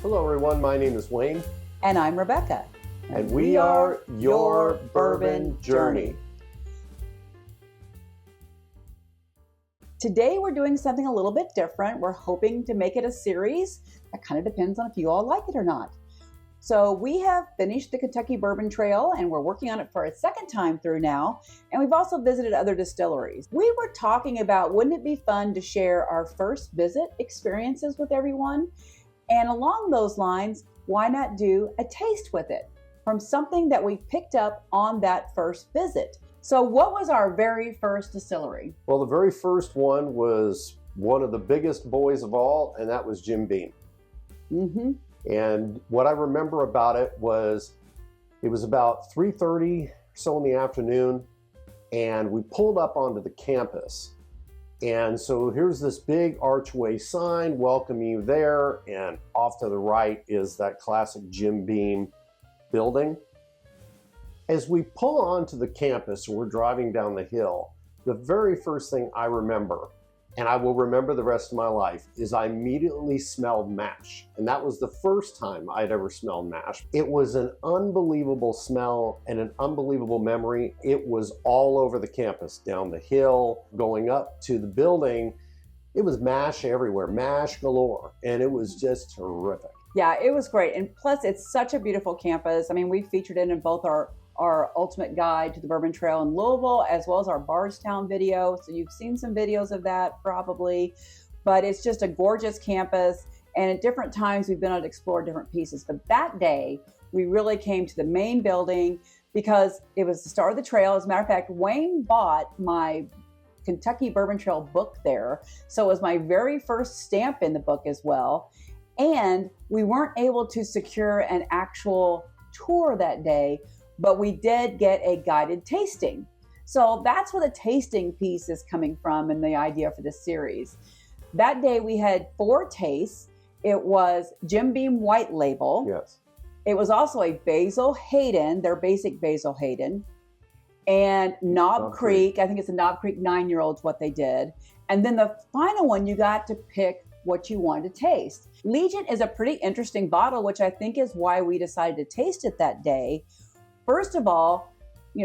Hello everyone, my name is Wayne. And I'm Rebecca. And we are your Bourbon Journey. Today we're doing something a little bit different. We're hoping to make it a series. That kind of depends on if you all like it or not. So we have finished the Kentucky Bourbon Trail and we're working on it for a second time through now. And we've also visited other distilleries. We were talking about, wouldn't it be fun to share our first visit experiences with everyone? And along those lines, why not do a taste with it from something that we picked up on that first visit? So what was our very first distillery? Well, the very first one was one of the biggest boys of all, and that was Jim Beam. Mm-hmm. And what I remember about it was about 3:30 or so in the afternoon, and we pulled up onto the campus. And so here's this big archway sign, welcome you there, and off to the right is that classic Jim Beam building. As we pull onto the campus, we're driving down the hill, the very first thing I remember, and I will remember the rest of my life, is I immediately smelled mash. And that was the first time I'd ever smelled mash. It was an unbelievable smell and an unbelievable memory. It was all over the campus, down the hill, going up to the building. It was mash everywhere, mash galore, and it was just terrific. Yeah, it was great. And plus, it's such a beautiful campus. I mean, we featured it in both our ultimate guide to the Bourbon Trail in Louisville, as well as our Bardstown video. So you've seen some videos of that probably, but it's just a gorgeous campus. And at different times, we've been able to explore different pieces. But that day, we really came to the main building because it was the start of the trail. As a matter of fact, Wayne bought my Kentucky Bourbon Trail book there. So it was my very first stamp in the book as well. And we weren't able to secure an actual tour that day, but we did get a guided tasting. So that's where the tasting piece is coming from and the idea for this series. That day we had 4 tastes. It was Jim Beam White Label. Yes. It was also a Basil Hayden, their basic Basil Hayden, and Knob Creek. I think it's a Knob Creek 9-year-old's what they did. And then the final one, you got to pick what you wanted to taste. Legent is a pretty interesting bottle, which I think is why we decided to taste it that day. First of all,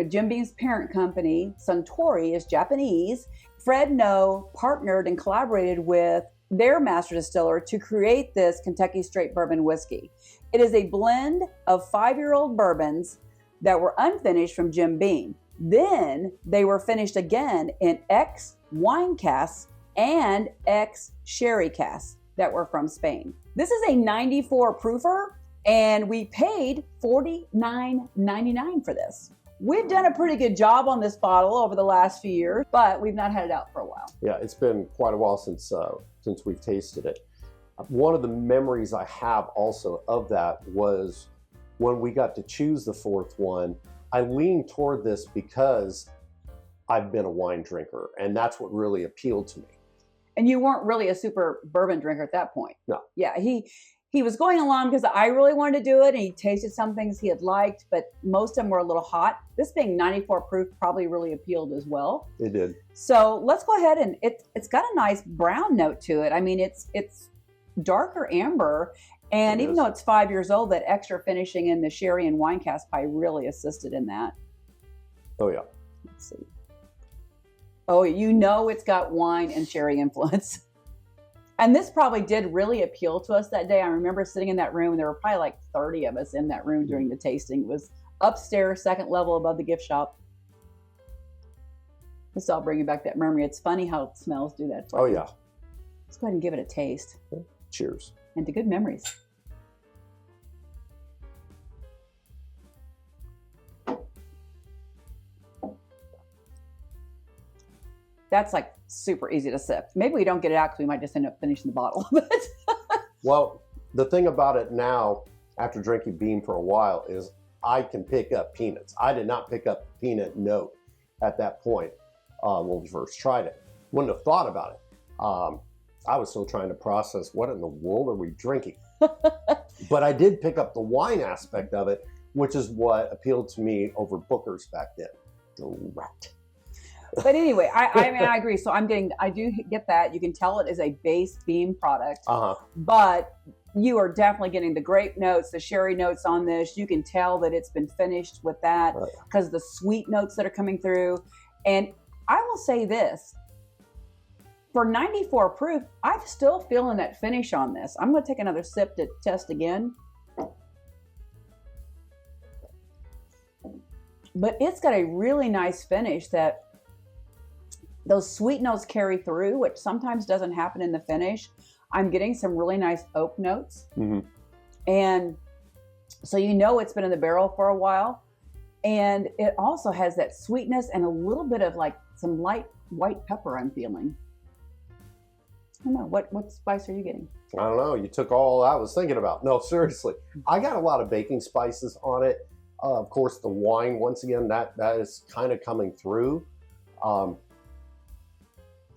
Jim Beam's parent company, Suntory, is Japanese. Fred No partnered and collaborated with their master distiller to create this Kentucky Straight Bourbon whiskey. It is a blend of 5-year-old bourbons that were unfinished from Jim Beam. Then they were finished again in ex wine casks and ex sherry casks that were from Spain. This is a 94 proofer. And we paid $49.99 for this. We've done a pretty good job on this bottle over the last few years, but we've not had it out for a while. Yeah, it's been quite a while since we've tasted it. One of the memories I have also of that was when we got to choose the 4th one. I leaned toward this because I've been a wine drinker, and that's what really appealed to me. And you weren't really a super bourbon drinker at that point. No. Yeah, he was going along because I really wanted to do it, and he tasted some things he had liked, but most of them were a little hot. This being 94 proof probably really appealed as well. It did. So let's go ahead, and it's got a nice brown note to it. I mean, it's darker amber, and even though it's 5 years old, that extra finishing in the sherry and wine cask pie really assisted in that. Oh yeah. Let's see. Oh, it's got wine and sherry influence. And this probably did really appeal to us that day. I remember sitting in that room, and there were probably like 30 of us in that room during the tasting. It was upstairs, 2nd level above the gift shop. This will bring you back that memory. It's funny how smells do that for you. Oh, yeah. Let's go ahead and give it a taste. Cheers. And to good memories. That's like super easy to sip. Maybe we don't get it out because we might just end up finishing the bottle. Well, the thing about it now, after drinking Beam for a while, is I can pick up peanuts. I did not pick up the peanut note at that point when we first tried it. Wouldn't have thought about it. I was still trying to process what in the world are we drinking. But I did pick up the wine aspect of it, which is what appealed to me over Booker's back then. Direct. But anyway, I mean, I agree. So I do get that. You can tell it is a base Beam product. Uh-huh. But you are definitely getting the grape notes, the sherry notes on this. You can tell that it's been finished with that because of the sweet notes that are coming through. And I will say this, for 94 proof, I'm still feeling that finish on this. I'm going to take another sip to test again. But it's got a really nice finish that those sweet notes carry through, which sometimes doesn't happen in the finish. I'm getting some really nice oak notes. Mm-hmm. And so you know it's been in the barrel for a while. And it also has that sweetness and a little bit of like some light white pepper I'm feeling. I don't know, what spice are you getting? I don't know. You took all I was thinking about. No, seriously. I got a lot of baking spices on it. Of course, the wine, once again, that is kind of coming through. The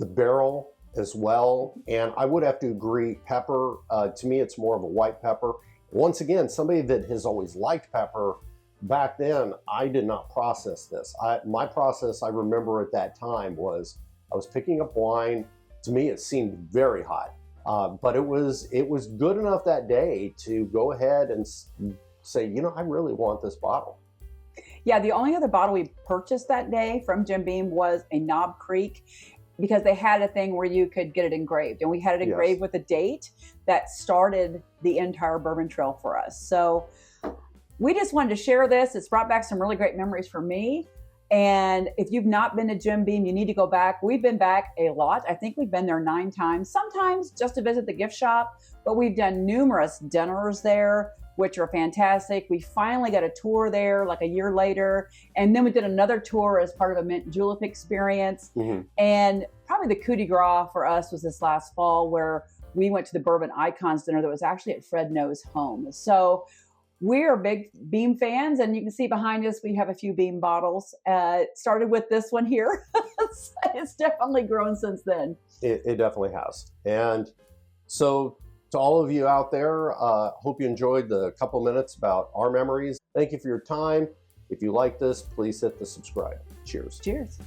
barrel as well. And I would have to agree, pepper, to me, it's more of a white pepper. Once again, somebody that has always liked pepper, back then, I did not process this. My process, I remember at that time, was I was picking up wine. To me, it seemed very hot. But it was good enough that day to go ahead and say, you know, I really want this bottle. Yeah, the only other bottle we purchased that day from Jim Beam was a Knob Creek, because they had a thing where you could get it engraved. And we had it engraved with a date that started the entire Bourbon Trail for us. So we just wanted to share this. It's brought back some really great memories for me. And if you've not been to Jim Beam, you need to go back. We've been back a lot. I think we've been there 9 times, sometimes just to visit the gift shop, but we've done numerous dinners there, which are fantastic. We finally got a tour there like a year later. And then we did another tour as part of a mint julep experience. Mm-hmm. And probably the coup de grace for us was this last fall, where we went to the Bourbon Icons dinner that was actually at Fred No's home. So we're big Beam fans, and you can see behind us, we have a few Beam bottles. It started with this one here. It's definitely grown since then. It definitely has. And so to all of you out there, hope you enjoyed the couple minutes about our memories. Thank you for your time. If you like this, please hit the subscribe. Cheers. Cheers.